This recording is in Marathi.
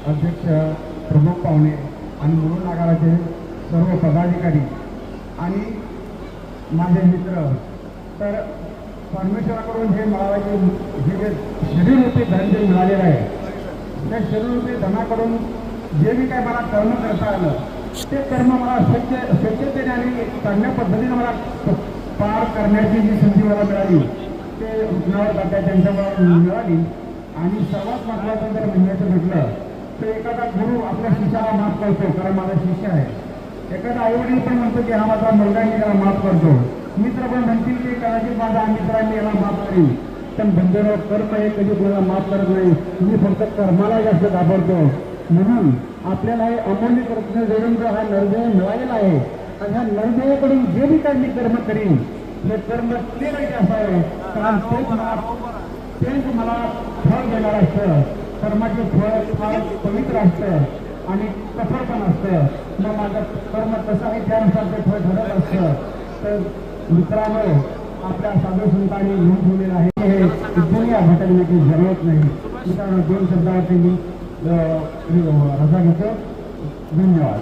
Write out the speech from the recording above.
अध्यक्ष प्रमुख पाहुणे आणि मुरुड नगराचे सर्व पदाधिकारी आणि माझे मित्र, तर परमेश्वराकडून हे मला जे शरीररूपी धन जे मिळालेलं आहे, त्या शरीररूपी धनाकडून जे मी काय मला कर्म करता आलं, ते कर्म मला स्वच्छतेने आणि चांगल्या पद्धतीने मला पार करण्याची जी संधी मला मिळाली, ते रुग्णावर तात्या त्यांच्यावर मिळाली. आणि सर्वात महत्त्वाचं जर म्हणण्याचं म्हटलं तर एखादा गुरु आपल्या शिष्याला माफ करतो, कारण माझा शिष्य आहे. एखादा आईवडील पण म्हणतो की हा माझा मुलगा मी त्याला माफ करतो. मित्र पण म्हणतील की कदाचित माझा मित्र मी याला माफ करीन, पण बंधनं कर्म हे कधी कोणाला माफ करत नाही. मी फक्त कर्माला जास्त घाबरतो. म्हणून आपल्याला हे अमूल्य कृष्ण जोडून जो हा नरदेव मिळालेला आहे, आणि ह्या नरदेवाकडून जे मी काही मी कर्म करीन, हे कर्म ते काही असावे, कारण तेच मला फळ देणार असतं. कर्माचे फळ फार पवित्र असतं आणि कठोर पण असतं. मग माझं कर्म कसं आहे त्यानुसार ते फळ ठरत असतं. तर मित्रांनो, आपल्या साधू संतांनी लिहून ठेवलेलं आहे, हे दुनिया भटकण्याची जरूरत नाही. मित्रांनो, 2 शब्दावरती मी रजा घेतो. धन्यवाद.